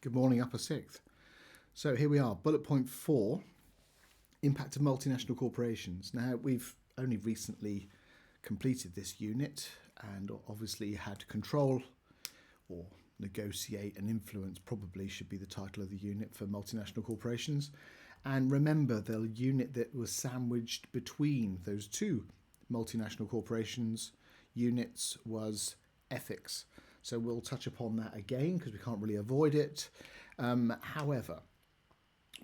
Good morning, Upper Sixth. So here we are, bullet point 4, impact of multinational corporations. Now, we've only recently completed this unit and obviously had control or negotiate and influence, probably should be the title of the unit for multinational corporations. And remember, the unit that was sandwiched between those two multinational corporations units was ethics. So we'll touch upon that again because we can't really avoid it. However,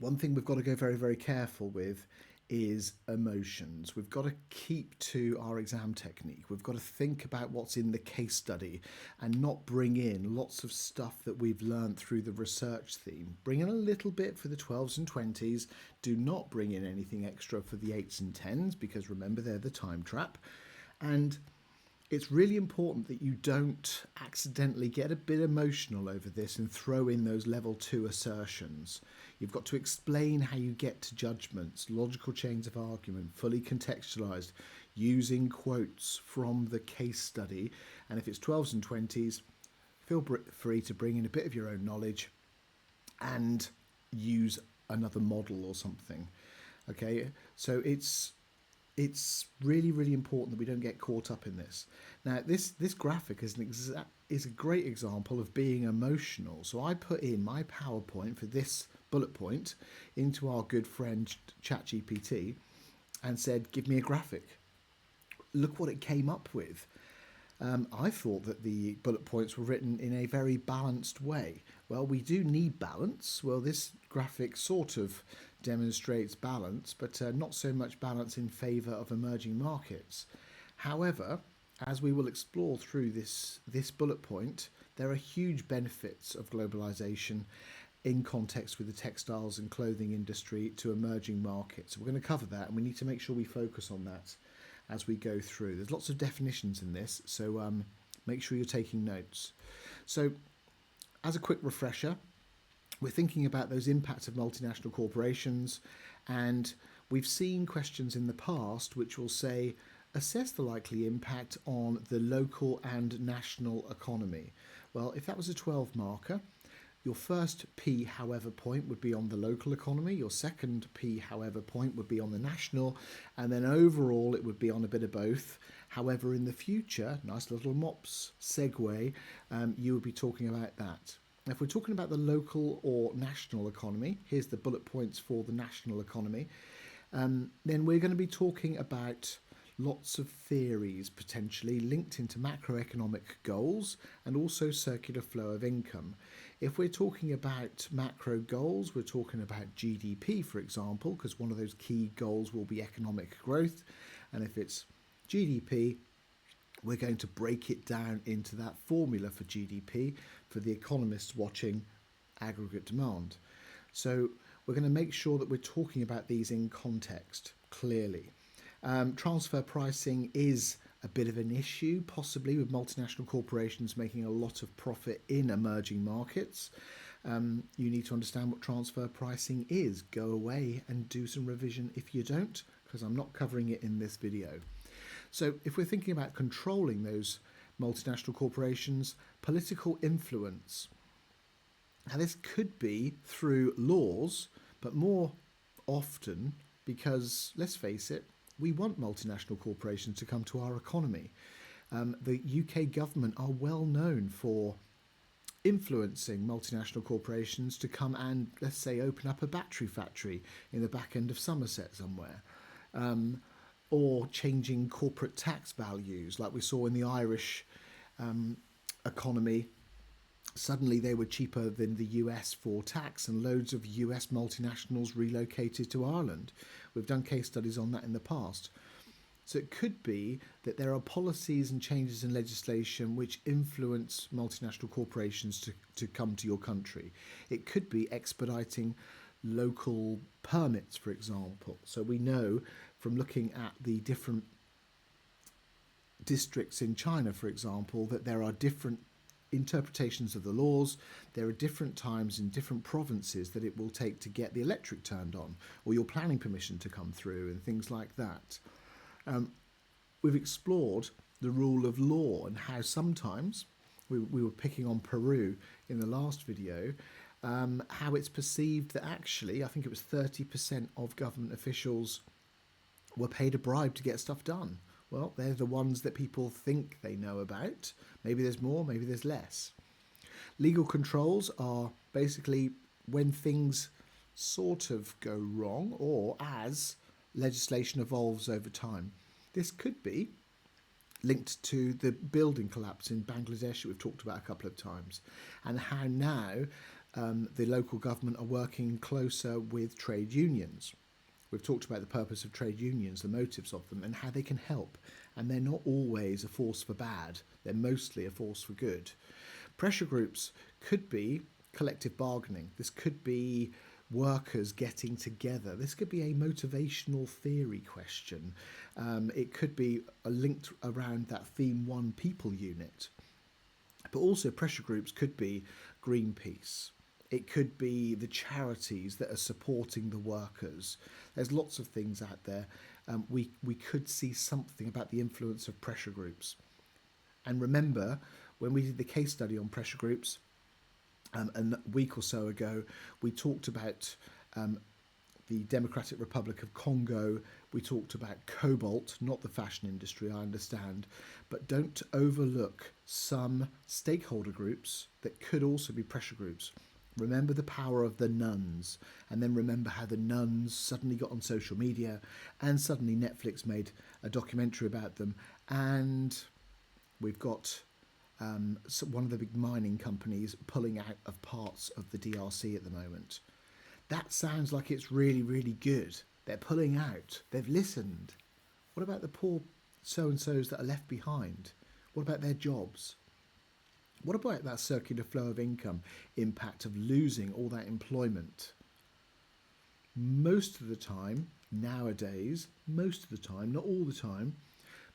one thing we've got to go very, very careful with is emotions. We've got to keep to our exam technique. We've got to think about what's in the case study and not bring in lots of stuff that we've learned through the research theme. Bring in a little bit for the 12s and 20s. Do not bring in anything extra for the 8s and 10s because remember, they're the time trap. And it's really important that you don't accidentally get a bit emotional over this and throw in those level 2 assertions. You've got to explain how you get to judgments, logical chains of argument, fully contextualized, using quotes from the case study. And if it's 12s and 20s, feel free to bring in a bit of your own knowledge and use another model or something. Okay, so it's really, really important that we don't get caught up in this. Now, this graphic is a great example of being emotional. So I put in my PowerPoint for this bullet point into our good friend ChatGPT and said, give me a graphic. Look what it came up with. I thought that the bullet points were written in a very balanced way. Well, we do need balance. Well, this graphic sort of demonstrates balance, but not so much balance in favour of emerging markets. However, as we will explore through this bullet point, there are huge benefits of globalisation in context with the textiles and clothing industry to emerging markets. We're going to cover that and we need to make sure we focus on that as we go through. There's lots of definitions in this, so make sure you're taking notes. So as a quick refresher, we're thinking about those impacts of multinational corporations, and we've seen questions in the past which will say, assess the likely impact on the local and national economy. Well, if that was a 12 marker, your first P however point would be on the local economy, your second P however point would be on the national, and then overall it would be on a bit of both. However, in the future, nice little MOPS segue, you would be talking about that. Now, if we're talking about the local or national economy, here's the bullet points for the national economy, then we're going to be talking about lots of theories potentially linked into macroeconomic goals and also circular flow of income. If we're talking about macro goals, we're talking about GDP, for example, because one of those key goals will be economic growth. And if it's GDP, we're going to break it down into that formula for GDP for the economists watching aggregate demand. So we're going to make sure that we're talking about these in context clearly. Transfer pricing is a bit of an issue, possibly with multinational corporations making a lot of profit in emerging markets. You need to understand what transfer pricing is. Go away and do some revision if you don't, because I'm not covering it in this video. So if we're thinking about controlling those multinational corporations, political influence. Now this could be through laws, but more often because, let's face it, we want multinational corporations to come to our economy. The UK government are well known for influencing multinational corporations to come and, let's say, open up a battery factory in the back end of Somerset somewhere. Or changing corporate tax values like we saw in the Irish economy. Suddenly they were cheaper than the US for tax and loads of US multinationals relocated to Ireland. We've done case studies on that in the past. So it could be that there are policies and changes in legislation which influence multinational corporations to come to your country. It could be expediting local permits, for example. So we know from looking at the different districts in China, for example, that there are different interpretations of the laws. There are different times in different provinces that it will take to get the electric turned on or your planning permission to come through and things like that. We've explored the rule of law and how sometimes we were picking on Peru in the last video, how it's perceived that actually, I think it was 30% of government officials were paid a bribe to get stuff done. Well, they're the ones that people think they know about. Maybe there's more, maybe there's less. Legal controls are basically when things sort of go wrong or as legislation evolves over time. This could be linked to the building collapse in Bangladesh that we've talked about a couple of times, and how now the local government are working closer with trade unions. We've talked about the purpose of trade unions, the motives of them, and how they can help. And they're not always a force for bad, they're mostly a force for good. Pressure groups could be collective bargaining. This could be workers getting together. This could be a motivational theory question. It could be linked around that theme one people unit. But also pressure groups could be Greenpeace. It could be the charities that are supporting the workers. There's lots of things out there. We could see something about the influence of pressure groups. And remember, when we did the case study on pressure groups a week or so ago, we talked about the Democratic Republic of Congo. We talked about cobalt, not the fashion industry, I understand, but don't overlook some stakeholder groups that could also be pressure groups. Remember the power of the nuns, and then remember how the nuns suddenly got on social media, and suddenly Netflix made a documentary about them, and we've got one of the big mining companies pulling out of parts of the DRC at the moment. That sounds like it's really, really good. They're pulling out. They've listened. What about the poor so-and-sos that are left behind? What about their jobs? What about that circular flow of income impact of losing all that employment? Most of the time, nowadays, most of the time, not all the time,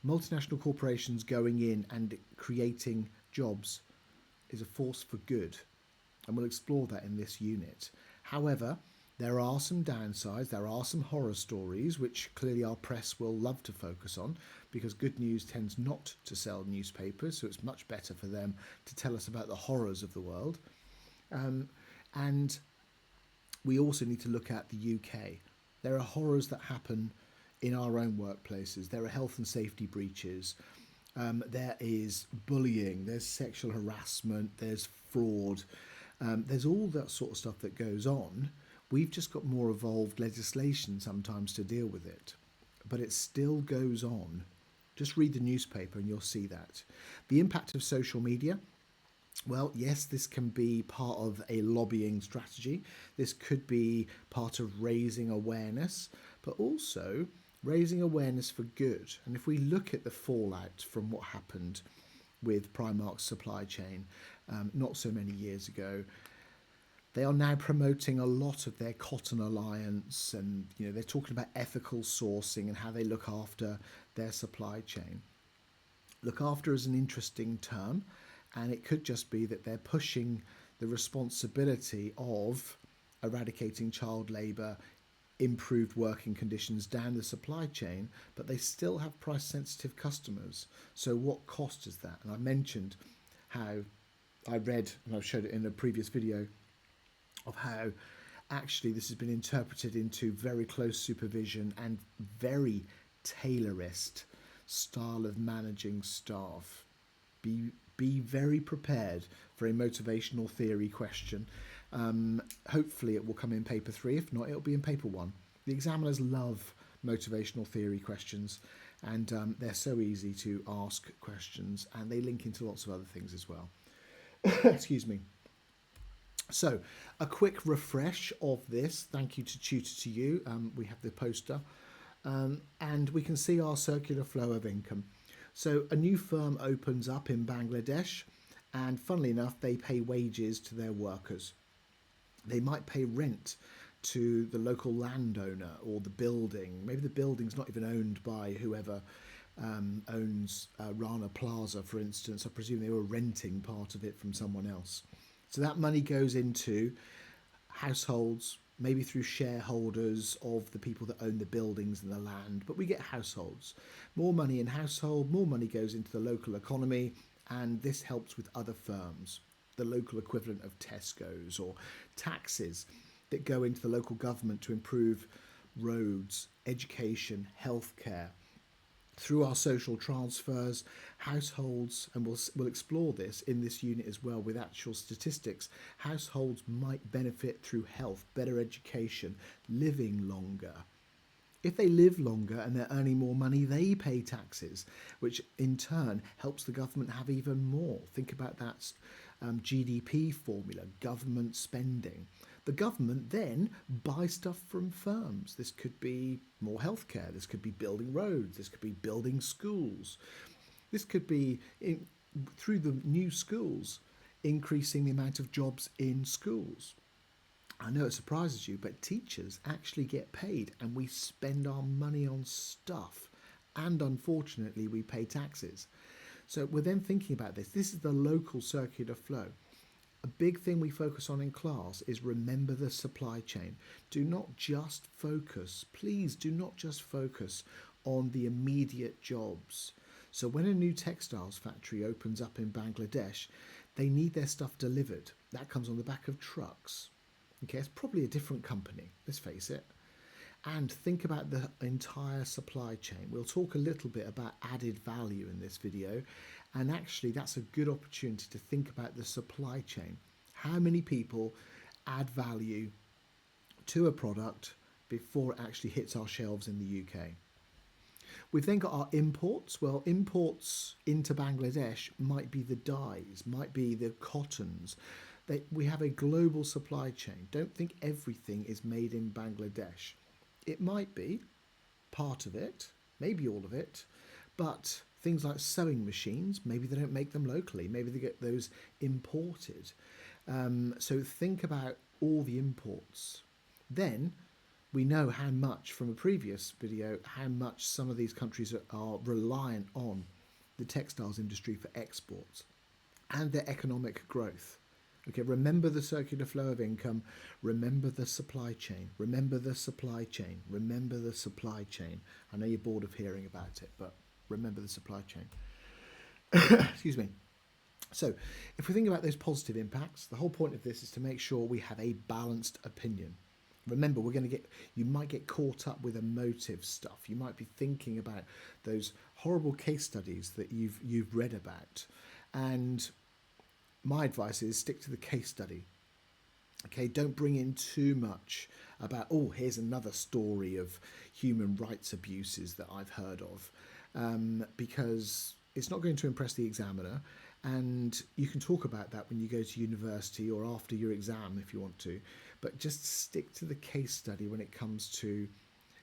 multinational corporations going in and creating jobs is a force for good. And we'll explore that in this unit. However, there are some downsides, there are some horror stories, which clearly our press will love to focus on, because good news tends not to sell newspapers, so it's much better for them to tell us about the horrors of the world. And we also need to look at the UK. There are horrors that happen in our own workplaces. There are health and safety breaches. There is bullying, there's sexual harassment, there's fraud. There's all that sort of stuff that goes on. We've just got more evolved legislation sometimes to deal with it, but it still goes on. Just read the newspaper and you'll see that. The impact of social media. Well, yes, this can be part of a lobbying strategy. This could be part of raising awareness, but also raising awareness for good. And if we look at the fallout from what happened with Primark's supply chain not so many years ago, they are now promoting a lot of their Cotton Alliance, and they're talking about ethical sourcing and how they look after their supply chain. Look after is an interesting term, and it could just be that they're pushing the responsibility of eradicating child labour, improved working conditions down the supply chain, but they still have price sensitive customers. So what cost is that? And I mentioned how I read, and I've showed it in a previous video, of how actually this has been interpreted into very close supervision and very tailorist style of managing staff. Be very prepared for a motivational theory question. Hopefully it will come in paper 3. If not, it'll be in paper 1. The examiners love motivational theory questions, and they're so easy to ask questions, and they link into lots of other things as well. Excuse me. So a quick refresh of this. Thank you to Tutor to You. We have the poster, and we can see our circular flow of income. So a new firm opens up in Bangladesh, and funnily enough, they pay wages to their workers. They might pay rent to the local landowner or the building. Maybe the building's not even owned by whoever owns Rana Plaza, for instance. I presume they were renting part of it from someone else. So that money goes into households, maybe through shareholders of the people that own the buildings and the land, but we get households. More money in household, more money goes into the local economy, and this helps with other firms. the local equivalent of Tesco's, or taxes that go into the local government to improve roads, education, healthcare. Through our social transfers, households, and we'll explore this in this unit as well with actual statistics, households might benefit through health, better education, living longer. If they live longer and they're earning more money, they pay taxes, which in turn helps the government have even more. Think about that GDP formula, government spending. The government then buys stuff from firms. This could be more healthcare. This could be building roads. This could be building schools. This could be, through the new schools, increasing the amount of jobs in schools. I know it surprises you, but teachers actually get paid, and we spend our money on stuff. And unfortunately, we pay taxes. So we're then thinking about this. This is the local circular flow. A big thing we focus on in class is remember the supply chain. Do not just focus, please do not just focus on the immediate jobs. So when a new textiles factory opens up in Bangladesh, they need their stuff delivered. That comes on the back of trucks. Okay, it's probably a different company, let's face it. And think about the entire supply chain. We'll talk a little bit about added value in this video. And actually, that's a good opportunity to think about the supply chain. How many people add value to a product before it actually hits our shelves in the UK? We've then got our imports. Well, imports into Bangladesh might be the dyes, might be the cottons. We have a global supply chain. Don't think everything is made in Bangladesh. It might be part of it, maybe all of it, but things like sewing machines, maybe they don't make them locally, maybe they get those imported. So think about all the imports. Then we know how much, from a previous video, how much some of these countries are reliant on the textiles industry for exports and their economic growth. Okay, remember the circular flow of income, remember the supply chain, remember the supply chain, remember the supply chain. I know you're bored of hearing about it, but remember the supply chain. Excuse me. So if we think about those positive impacts, the whole point of this is to make sure we have a balanced opinion. Remember, you might get caught up with emotive stuff. You might be thinking about those horrible case studies that you've read about. And my advice is stick to the case study. Okay, don't bring in too much about, oh, here's another story of human rights abuses that I've heard of, because it's not going to impress the examiner. And you can talk about that when you go to university or after your exam if you want to, but just stick to the case study when it comes to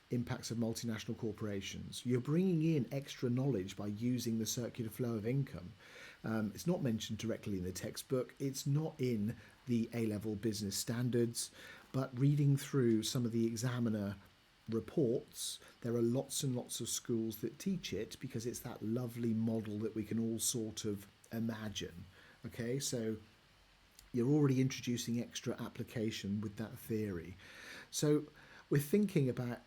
impacts of multinational corporations. You're bringing in extra knowledge by using the circular flow of income. It's not mentioned directly in the textbook. It's not in the A-level business standards, but reading through some of the examiner reports, there are lots and lots of schools that teach it because it's that lovely model that we can all sort of imagine. Okay, so you're already introducing extra application with that theory. So we're thinking about,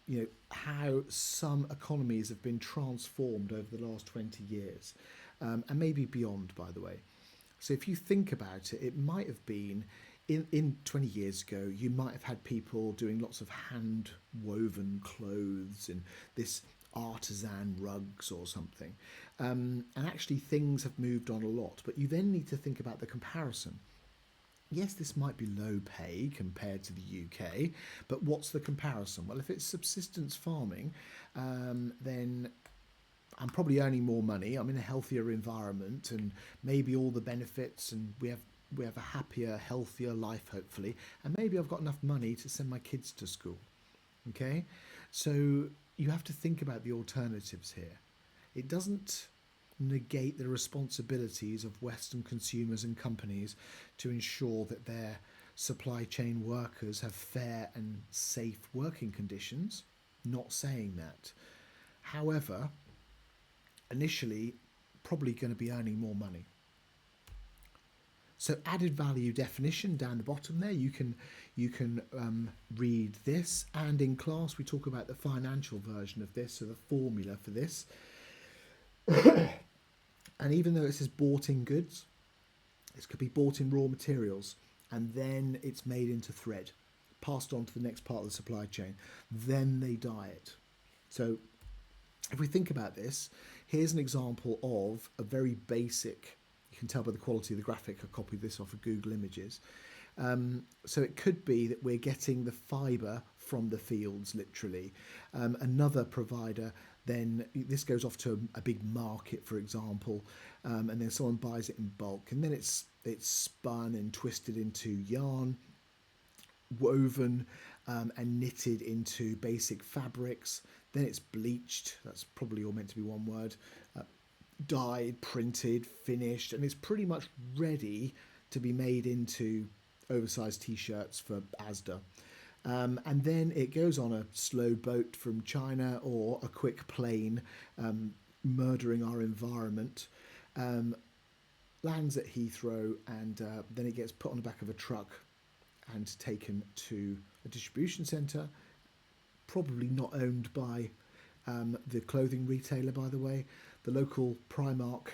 how some economies have been transformed over the last 20 years. And maybe beyond, by the way. So if you think about it, it might have been, in 20 years ago, you might have had people doing lots of hand-woven clothes and this artisan rugs or something. And actually things have moved on a lot, but you then need to think about the comparison. Yes, this might be low pay compared to the UK, but what's the comparison? Well, if it's subsistence farming, then I'm probably earning more money, I'm in a healthier environment, and maybe all the benefits, and we have a happier, healthier life, hopefully, and maybe I've got enough money to send my kids to school. Okay, so you have to think about the alternatives here. It doesn't negate the responsibilities of Western consumers and companies to ensure that their supply chain workers have fair and safe working conditions. Not saying that. However, initially probably going to be earning more money. So added value definition down the bottom there, you can read this, and in class we talk about the financial version of this, so the formula for this. And even though it says bought in goods, This could be bought in raw materials, and then it's made into thread, passed on to the next part of the supply chain. Then they dye it. So if we think about this, here's an example of a very basic, you can tell by the quality of the graphic, I copied this off of Google Images. So it could be that we're getting the fibre from the fields, literally. Another provider, then this goes off to a big market, for example, and then someone buys it in bulk, and then it's spun and twisted into yarn, woven and knitted into basic fabrics. Then it's bleached, that's probably all meant to be one word, dyed, printed, finished, and it's pretty much ready to be made into oversized t-shirts for Asda. And then it goes on a slow boat from China or a quick plane, murdering our environment, lands at Heathrow, and then it gets put on the back of a truck and taken to a distribution centre, probably not owned by the clothing retailer, by the way. The local Primark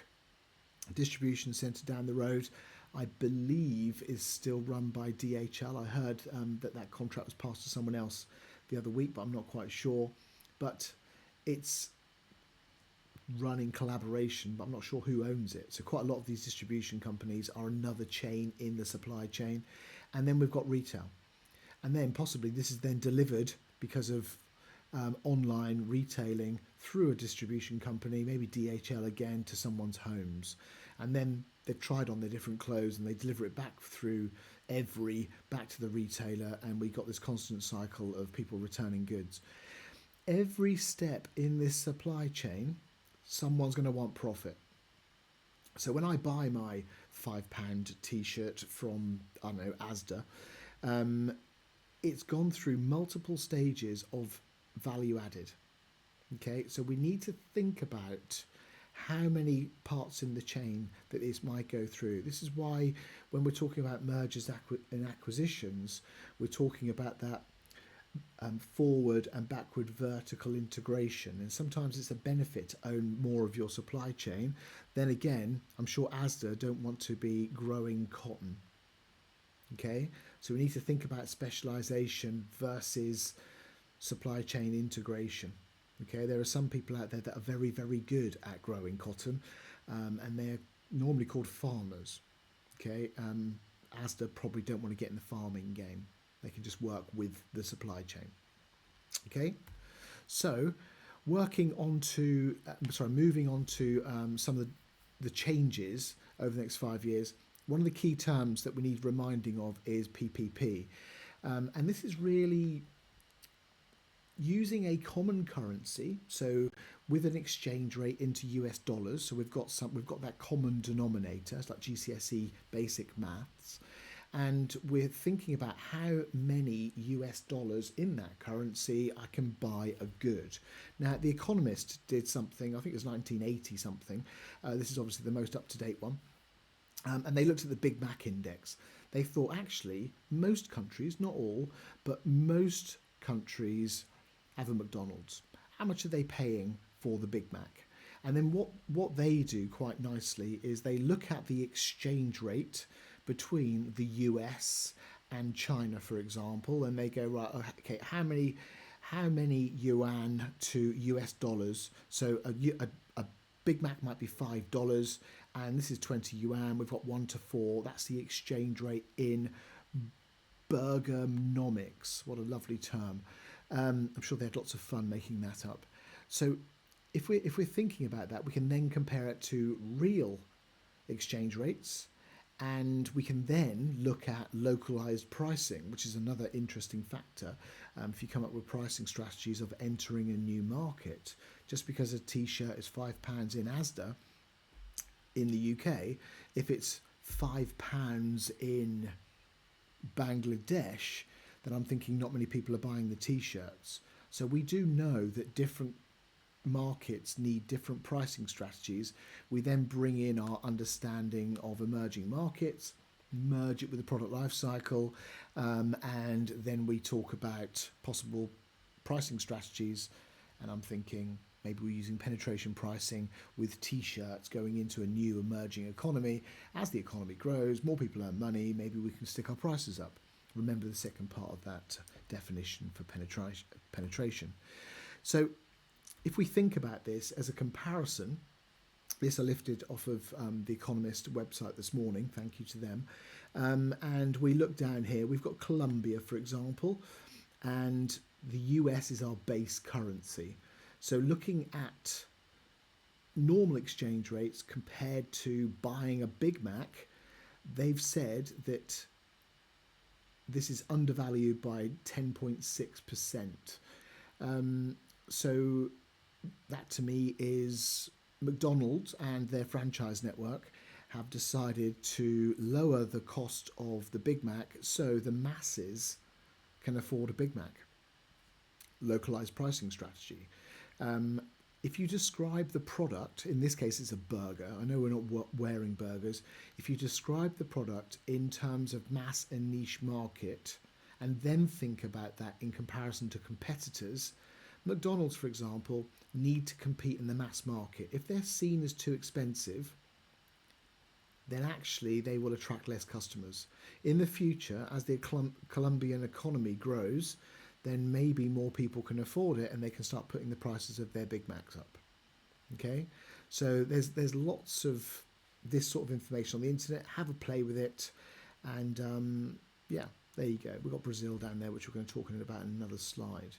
distribution centre down the road, I believe, is still run by DHL. I heard that contract was passed to someone else the other week, but I'm not quite sure. But it's run in collaboration, but I'm not sure who owns it. So quite a lot of these distribution companies are another chain in the supply chain. And then we've got retail. And then possibly this is then delivered because of online retailing through a distribution company, maybe DHL again, to someone's homes. And then they've tried on their different clothes and they deliver it back through back to the retailer, and we got this constant cycle of people returning goods. Every step in this supply chain, someone's going to want profit. So when I buy my £5 t-shirt from, I don't know, Asda, it's gone through multiple stages of value added. Okay, so we need to think about how many parts in the chain that this might go through. This is why when we're talking about mergers and acquisitions, we're talking about that forward and backward vertical integration. And sometimes it's a benefit to own more of your supply chain. Then again, I'm sure Asda don't want to be growing cotton. Okay, so we need to think about specialization versus supply chain integration. Okay, there are some people out there that are very, very good at growing cotton, and they're normally called farmers. Okay, Asda probably don't want to get in the farming game. They can just work with the supply chain. Okay, so moving on to some of the changes over the next 5 years. One of the key terms that we need reminding of is PPP, and this is really using a common currency, so with an exchange rate into US dollars. So we've got that common denominator. It's like GCSE basic maths, and we're thinking about how many US dollars in that currency I can buy a good. Now, The Economist did something, I think it was 1980 something. This is obviously the most up-to-date one. And they looked at the Big Mac index. They thought actually most countries, not all, but most countries have a McDonald's. How much are they paying for the Big Mac? And then what they do quite nicely is they look at the exchange rate between the US and China, for example, and they go, right, okay, how many yuan to US dollars? So a Big Mac might be $5, and this is 20 yuan. We've got 1 to 4. That's the exchange rate in Burgernomics. What a lovely term. I'm sure they had lots of fun making that up. So if we're thinking about that, we can then compare it to real exchange rates, and we can then look at localized pricing, which is another interesting factor. If you come up with pricing strategies of entering a new market, just because a t-shirt is £5 in Asda in the UK, if it's £5 in Bangladesh, then I'm thinking not many people are buying the t-shirts. So we do know that different markets need different pricing strategies. We then bring in our understanding of emerging markets, merge it with the product life cycle, and then we talk about possible pricing strategies. And I'm thinking Maybe we're using penetration pricing with t-shirts going into a new emerging economy. As the economy grows, more people earn money, maybe we can stick our prices up. Remember the second part of that definition for penetration. So if we think about this as a comparison, this I lifted off of the Economist website this morning, thank you to them. And we look down here, we've got Colombia, for example, and the US is our base currency. So looking at normal exchange rates compared to buying a Big Mac, they've said that this is undervalued by 10.6%. So that to me is McDonald's and their franchise network have decided to lower the cost of the Big Mac so the masses can afford a Big Mac. Localized pricing strategy. If you describe the product, in this case it's a burger, I know we're not wearing burgers, if you describe the product in terms of mass and niche market and then think about that in comparison to competitors, McDonald's, for example, need to compete in the mass market. If they're seen as too expensive, then actually they will attract less customers. In the future, as the Colombian economy grows, then maybe more people can afford it and they can start putting the prices of their Big Macs up. Okay, so there's lots of this sort of information on the internet. Have a play with it, and yeah, there you go. We've got Brazil down there, which we're going to talk about in another slide.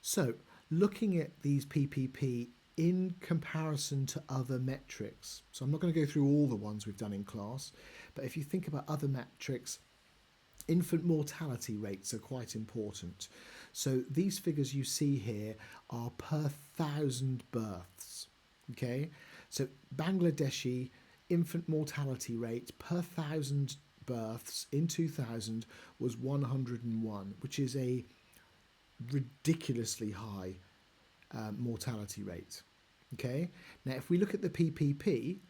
So looking at these PPP in comparison to other metrics. So I'm not going to go through all the ones we've done in class, but if you think about other metrics, infant mortality rates are quite important. So these figures you see here are per 1,000 births. Okay, so Bangladeshi infant mortality rate per 1,000 births in 2000 was 101, which is a ridiculously high mortality rate. Okay, now if we look at the PPP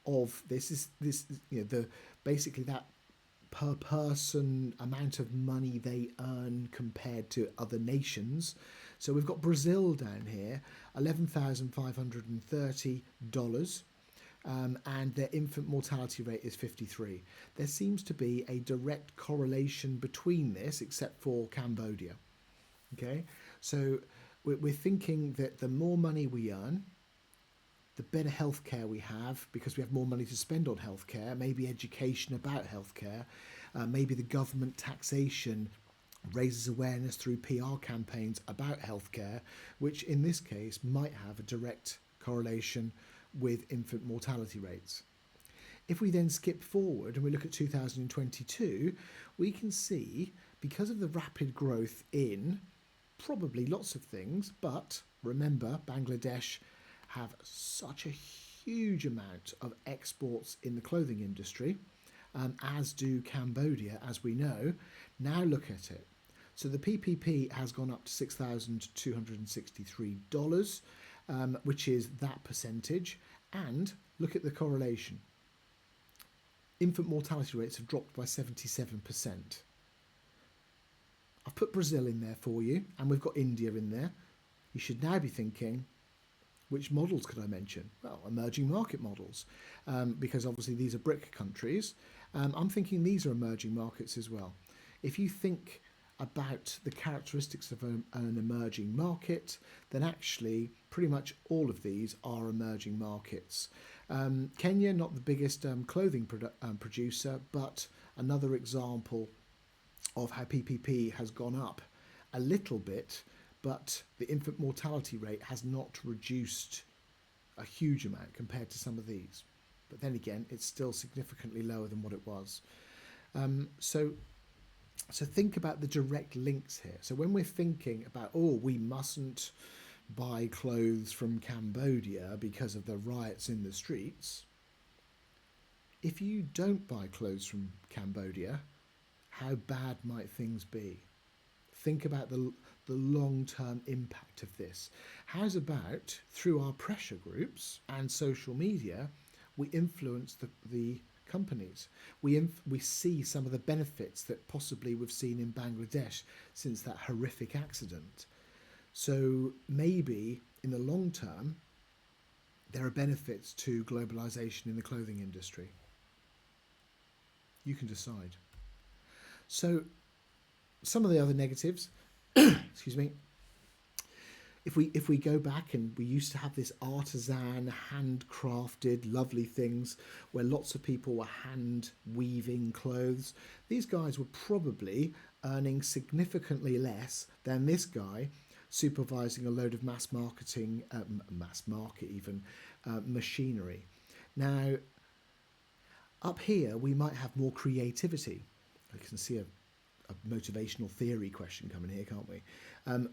of this you know, the basically that per person amount of money they earn compared to other nations. So we've got Brazil down here, $11,530, and their infant mortality rate is 53. There seems to be a direct correlation between this, except for Cambodia. Okay, so we're thinking that the more money we earn, the better healthcare we have, because we have more money to spend on healthcare, maybe education about healthcare, maybe the government taxation raises awareness through PR campaigns about healthcare, which in this case might have a direct correlation with infant mortality rates. If we then skip forward and we look at 2022, we can see, because of the rapid growth in probably lots of things, but remember Bangladesh have such a huge amount of exports in the clothing industry, as do Cambodia, as we know. Now look at it. So the PPP has gone up to $6,263, which is that percentage. And look at the correlation. Infant mortality rates have dropped by 77%. I've put Brazil in there for you, and we've got India in there. You should now be thinking, which models could I mention? Well, emerging market models, because obviously these are BRIC countries. I'm thinking these are emerging markets as well. If you think about the characteristics of an emerging market, then actually pretty much all of these are emerging markets. Kenya, not the biggest clothing producer, but another example of how PPP has gone up a little bit, but the infant mortality rate has not reduced a huge amount compared to some of these. But then again, it's still significantly lower than what it was. So think about the direct links here. So when we're thinking about, we mustn't buy clothes from Cambodia because of the riots in the streets, if you don't buy clothes from Cambodia, how bad might things be? Think about the long-term impact of this. How's about, through our pressure groups and social media, we influence the companies. We see some of the benefits that possibly we've seen in Bangladesh since that horrific accident. So maybe in the long term, there are benefits to globalization in the clothing industry. You can decide. So some of the other negatives, excuse me, if we go back, and we used to have this artisan, handcrafted, lovely things where lots of people were hand weaving clothes, these guys were probably earning significantly less than this guy supervising a load of mass market even, machinery. Now, up here we might have more creativity. I can see a motivational theory question coming here, can't we?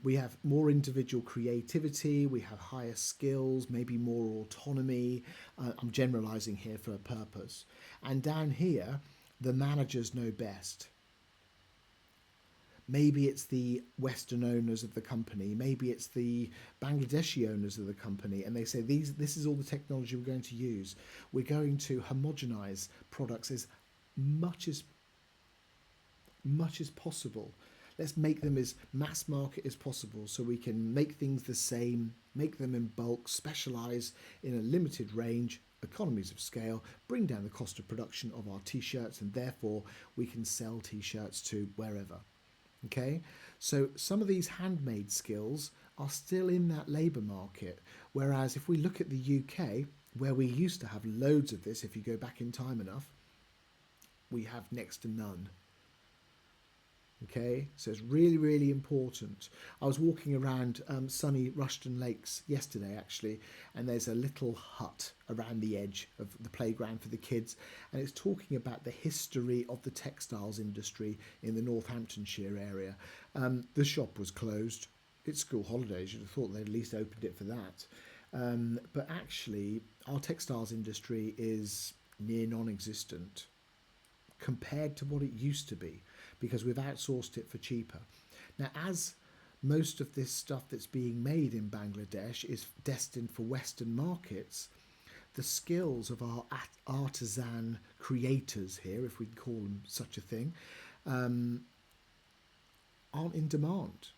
We have more individual creativity, we have higher skills, maybe more autonomy. I'm generalizing here for a purpose. And down here, the managers know best. Maybe it's the Western owners of the company, maybe it's the Bangladeshi owners of the company, and they say, this is all the technology we're going to use. We're going to homogenize products as much as possible. Let's make them as mass market as possible so we can make things the same, make them in bulk, specialize in a limited range, economies of scale, bring down the cost of production of our t-shirts, and therefore we can sell t-shirts to wherever. Okay, so some of these handmade skills are still in that labour market, whereas if we look at the UK, where we used to have loads of this, if you go back in time enough, we have next to none. Okay, so it's really, really important. I was walking around sunny Rushton Lakes yesterday, actually, and there's a little hut around the edge of the playground for the kids, and it's talking about the history of the textiles industry in the Northamptonshire area. The shop was closed. It's school holidays. You'd have thought they'd at least opened it for that. But actually, our textiles industry is near non-existent compared to what it used to be, because we've outsourced it for cheaper. Now, as most of this stuff that's being made in Bangladesh is destined for Western markets, the skills of our artisan creators here, if we can call them such a thing, aren't in demand.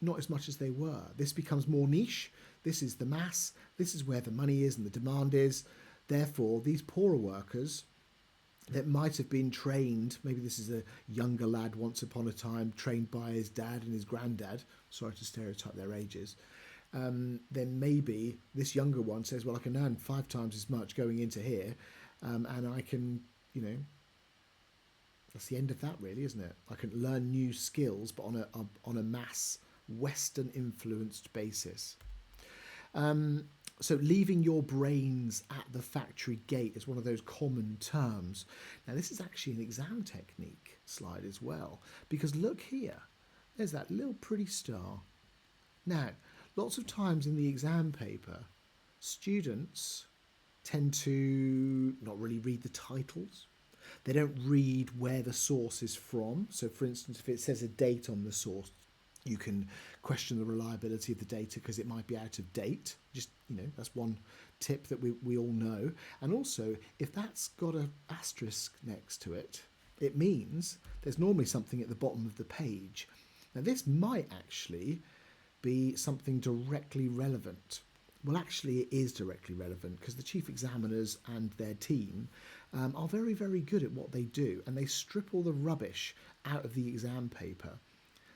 Not as much as they were. This becomes more niche. This is the mass. This is where the money is and the demand is. Therefore, these poorer workers that might have been trained, maybe this is a younger lad once upon a time trained by his dad and his granddad, sorry to stereotype their ages, then maybe this younger one says, well, I can earn 5 times as much going into here, and I can, that's the end of that really, isn't it? I can learn new skills, but on a mass Western influenced basis. So leaving your brains at the factory gate is one of those common terms. Now, this is actually an exam technique slide as well, because look here, there's that little pretty star. Now, lots of times in the exam paper, students tend to not really read the titles. They don't read where the source is from. So, for instance, if it says a date on the source, you can question the reliability of the data because it might be out of date. Just, that's one tip that we all know. And also, if that's got an asterisk next to it, it means there's normally something at the bottom of the page. Now, this might actually be something directly relevant. Well, actually, it is directly relevant because the chief examiners and their team are very, very good at what they do, and they strip all the rubbish out of the exam paper.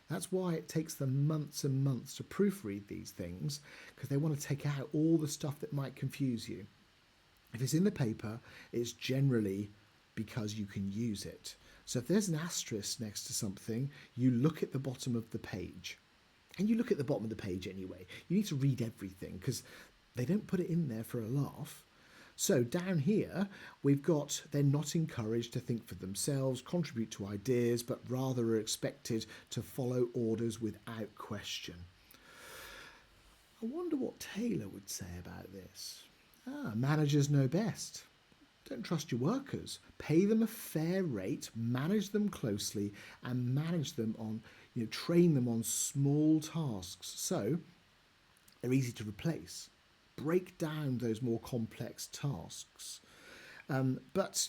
That's why it takes them months and months to proofread these things, because they want to take out all the stuff that might confuse you. If it's in the paper, it's generally because you can use it. So if there's an asterisk next to something, you look at the bottom of the page. And you look at the bottom of the page anyway. You need to read everything because they don't put it in there for a laugh. So down here, we've got they're not encouraged to think for themselves, contribute to ideas, but rather are expected to follow orders without question. I wonder what Taylor would say about this. Managers know best. Don't trust your workers. Pay them a fair rate, manage them closely, and manage them on, train them on small tasks so they're easy to replace. Break down those more complex tasks. But,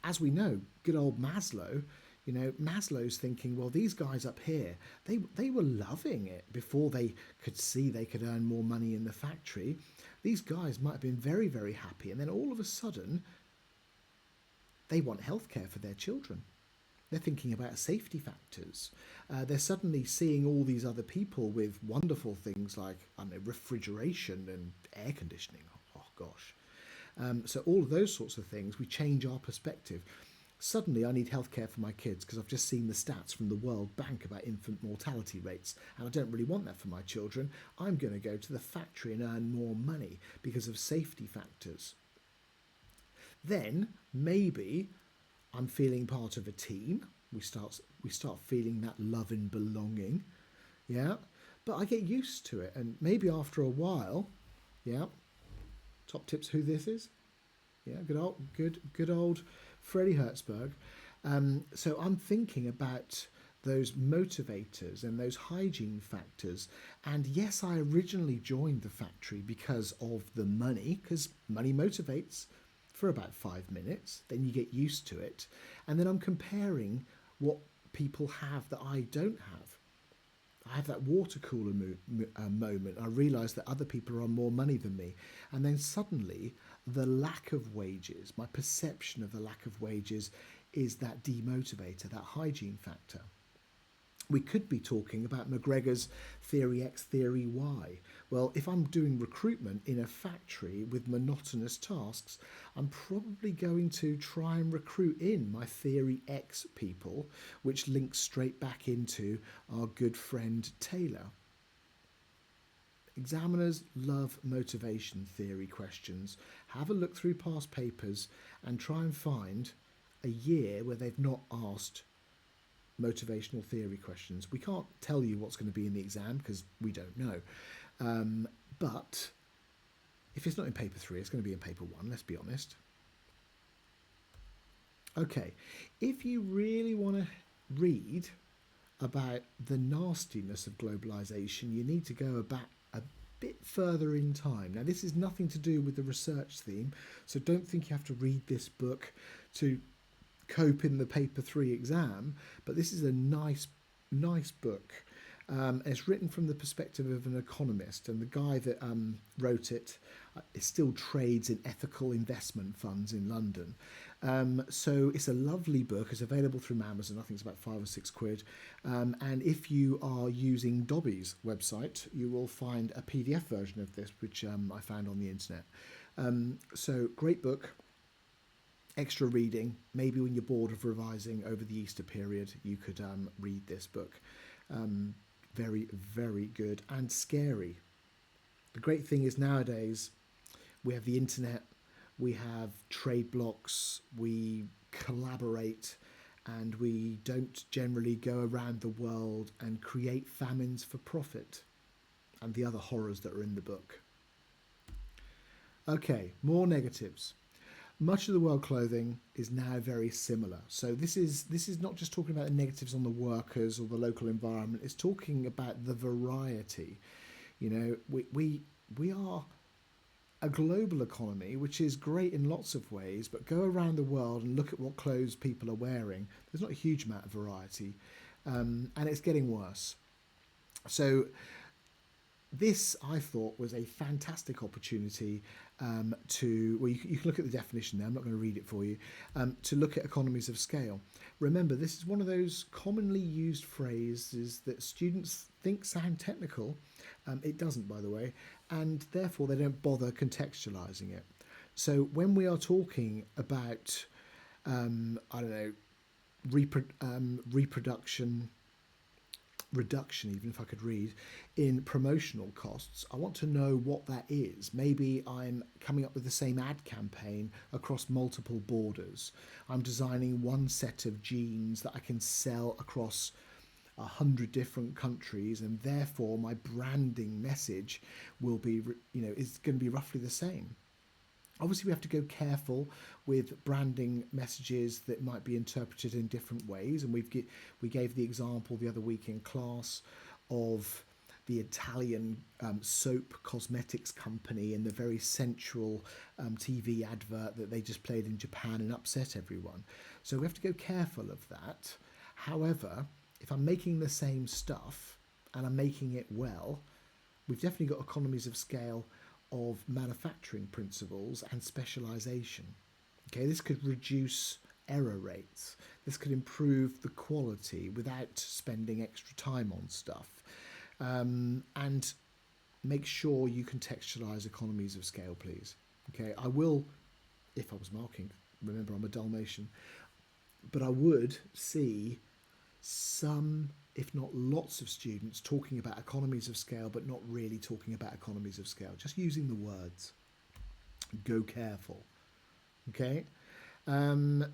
as we know, good old Maslow, You know, Maslow's thinking, well, these guys up here, they were loving it before they could see they could earn more money in the factory. These guys might have been very, very happy. And then all of a sudden, they want healthcare for their children. They're thinking about safety factors. They're suddenly seeing all these other people with wonderful things like, I don't know, refrigeration and air conditioning. Oh, gosh. So all of those sorts of things, we change our perspective. Suddenly I need healthcare for my kids because I've just seen the stats from the World Bank about infant mortality rates, and I don't really want that for my children. I'm going to go to the factory and earn more money because of safety factors. Then maybe I'm feeling part of a team. We start feeling that love and belonging. Yeah. But I get used to it, and maybe after a while, yeah. Top tips who this is? Yeah, good old Freddie Hertzberg. So I'm thinking about those motivators and those hygiene factors. And yes, I originally joined the factory because of the money, because money motivates for about 5 minutes. Then you get used to it. And then I'm comparing what people have that I don't have. I have that water cooler moment. I realise that other people are on more money than me. And then suddenly the lack of wages, my perception of the lack of wages is that demotivator, that hygiene factor. We could be talking about McGregor's theory X, theory Y. Well, if I'm doing recruitment in a factory with monotonous tasks, I'm probably going to try and recruit in my theory X people, which links straight back into our good friend Taylor. Examiners love motivation theory questions. Have a look through past papers and try and find a year where they've not asked motivational theory questions. We can't tell you what's going to be in the exam because we don't know. But if it's not in paper 3, it's going to be in paper 1, let's be honest. Okay, if you really want to read about the nastiness of globalization, you need to go back a bit further in time. Now, this is nothing to do with the research theme, so don't think you have to read this book to cope in the paper 3 exam, but this is a nice book. It's written from the perspective of an economist, and the guy that wrote it still trades in ethical investment funds in London. So it's a lovely book. It's available through Amazon. I think it's about £5 or £6. And if you are using Dobby's website, you will find a PDF version of this, which I found on the internet. So great book. Extra reading. Maybe when you're bored of revising over the Easter period, you could read this book. Very, very good and scary. The great thing is nowadays we have the internet, we have trade blocks, we collaborate, and we don't generally go around the world and create famines for profit and the other horrors that are in the book. Okay, more negatives. Much of the world clothing is now very similar. So this is not just talking about the negatives on the workers or the local environment. It's talking about the variety. You know, we are a global economy, which is great in lots of ways, but go around the world and look at what clothes people are wearing. There's not a huge amount of variety, and it's getting worse. So this, I thought, was a fantastic opportunity well, you can look at the definition there, I'm not going to read it for you, to look at economies of scale. Remember, this is one of those commonly used phrases that students think sound technical. It doesn't, by the way, and therefore they don't bother contextualizing it. So when we are talking about, I don't know, reproduction, reduction, even if I could read, in promotional costs, I want to know what that is. Maybe I'm coming up with the same ad campaign across multiple borders. I'm designing one set of jeans that I can sell across 100 different countries, and therefore my branding message will be, is going to be roughly the same. Obviously, we have to go careful with branding messages that might be interpreted in different ways. And we gave the example the other week in class of the Italian soap cosmetics company and the very sensual TV advert that they just played in Japan and upset everyone. So we have to go careful of that. However, if I'm making the same stuff and I'm making it well, we've definitely got economies of scale of manufacturing principles and specialization. Okay, this could reduce error rates. This could improve the quality without spending extra time on stuff. And make sure you contextualize economies of scale, please. Okay, I will, if I was marking, remember I'm a Dalmatian, but I would see some, if not lots of students talking about economies of scale, but not really talking about economies of scale, just using the words. Go careful. Okay.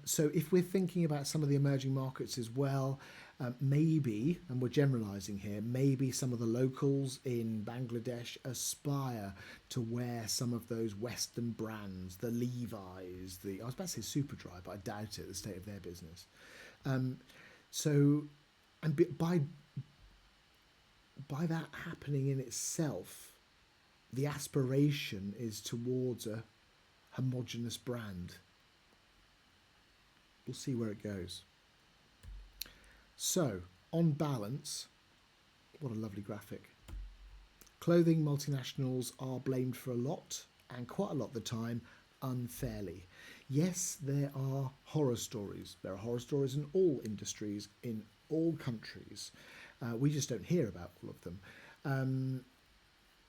So if we're thinking about some of the emerging markets as well, maybe, and we're generalizing here, maybe some of the locals in Bangladesh aspire to wear some of those Western brands, the Levi's, I was about to say Superdry, but I doubt it, the state of their business. So, and by that happening in itself, the aspiration is towards a homogenous brand. We'll see where it goes. So, on balance, what a lovely graphic. Clothing multinationals are blamed for a lot, and quite a lot of the time, unfairly. Yes, there are horror stories. There are horror stories in all industries, in all countries. We just don't hear about all of them.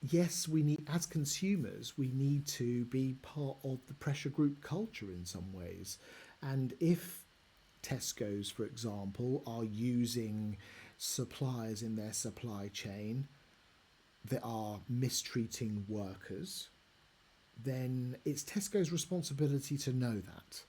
Yes, we need, as consumers, we need to be part of the pressure group culture in some ways. And if Tesco's, for example, are using suppliers in their supply chain that are mistreating workers, then it's Tesco's responsibility to know that.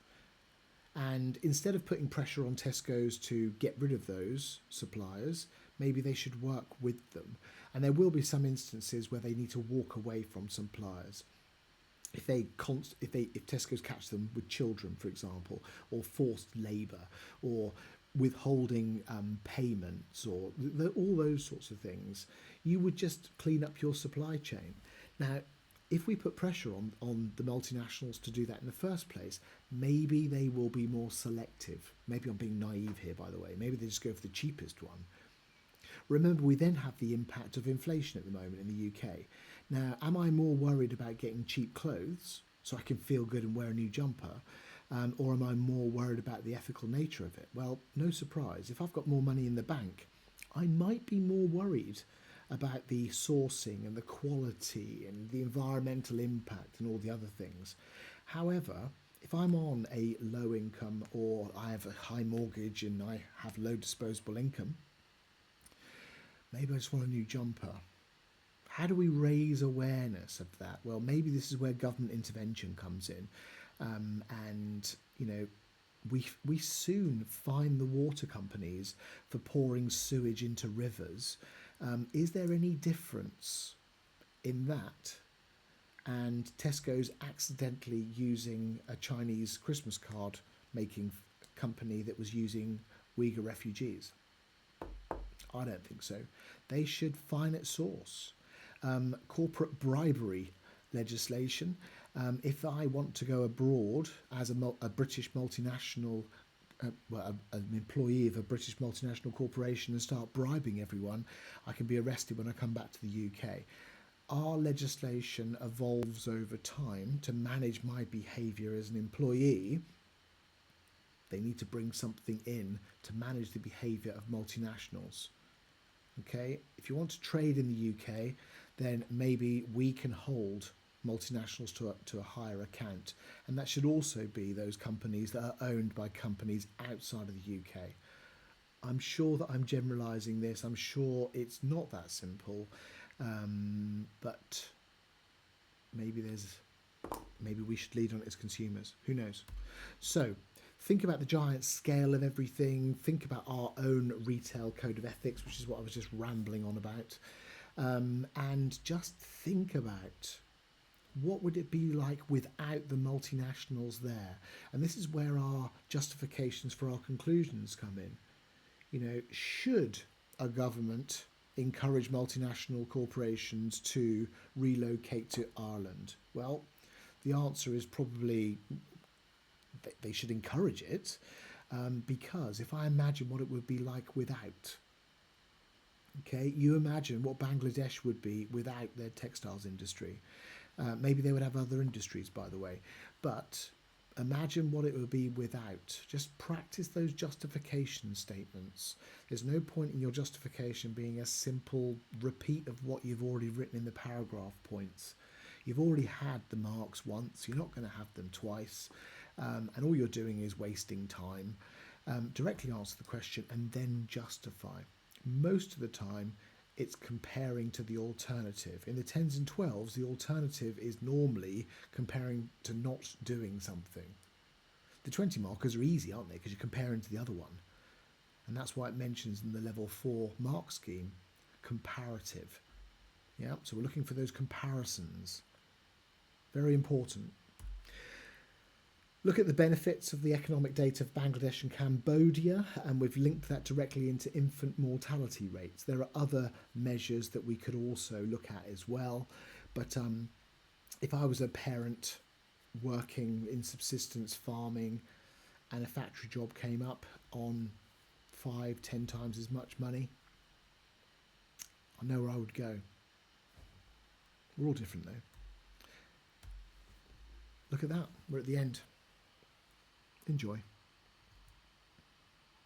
And instead of putting pressure on Tesco's to get rid of those suppliers, maybe they should work with them. And there will be some instances where they need to walk away from suppliers. If Tesco's catch them with children, for example, or forced labour, or withholding payments, or all those sorts of things, you would just clean up your supply chain. Now, if we put pressure on the multinationals to do that in the first place, maybe they will be more selective. Maybe I'm being naive here, by the way. Maybe they just go for the cheapest one. Remember, we then have the impact of inflation at the moment in the UK. Now, am I more worried about getting cheap clothes so I can feel good and wear a new jumper? Or am I more worried about the ethical nature of it? Well, no surprise. If I've got more money in the bank, I might be more worried about the sourcing and the quality and the environmental impact and all the other things. However, if I'm on a low income or I have a high mortgage and I have low disposable income, maybe I just want a new jumper. How do we raise awareness of that? Well, maybe this is where government intervention comes in. And, you know, we soon fine the water companies for pouring sewage into rivers. Is there any difference in that and Tesco's accidentally using a Chinese Christmas card making company that was using Uyghur refugees? I don't think so. They should fine at source. Corporate bribery legislation. If I want to go abroad as a British multinational, an employee of a British multinational corporation and start bribing everyone, I can be arrested when I come back to the UK. Our legislation evolves over time to manage my behaviour as an employee. They need to bring something in to manage the behaviour of multinationals. Okay, if you want to trade in the UK, then maybe we can hold multinationals to a higher account. And that should also be those companies that are owned by companies outside of the UK. I'm sure that I'm generalising this. I'm sure it's not that simple. But maybe we should lead on it as consumers. Who knows? So think about the giant scale of everything. Think about our own retail code of ethics, which is what I was just rambling on about. And just think about what would it be like without the multinationals there? And this is where our justifications for our conclusions come in. You know, should a government encourage multinational corporations to relocate to Ireland? Well, the answer is probably they should encourage it. because if I imagine what it would be like without, okay, you imagine what Bangladesh would be without their textiles industry. Maybe they would have other industries, by the way, but imagine what it would be without. Just practice those justification statements. There's no point in your justification being a simple repeat of what you've already written in the paragraph points. You've already had the marks once, you're not going to have them twice, and all you're doing is wasting time. Directly answer the question and then justify. Most of the time, it's comparing to the alternative. In the 10s and 12s, the alternative is normally comparing to not doing something. The 20 markers are easy, aren't they? Because you're comparing to the other one. And that's why it mentions in the level 4 mark scheme, comparative. Yeah, so we're looking for those comparisons. Very important. Look at the benefits of the economic data of Bangladesh and Cambodia, and we've linked that directly into infant mortality rates. There are other measures that we could also look at as well, but if I was a parent working in subsistence farming and a factory job came up on 5-10 times as much money, I know where I would go. We're all different though. Look at that, we're at the end. Enjoy.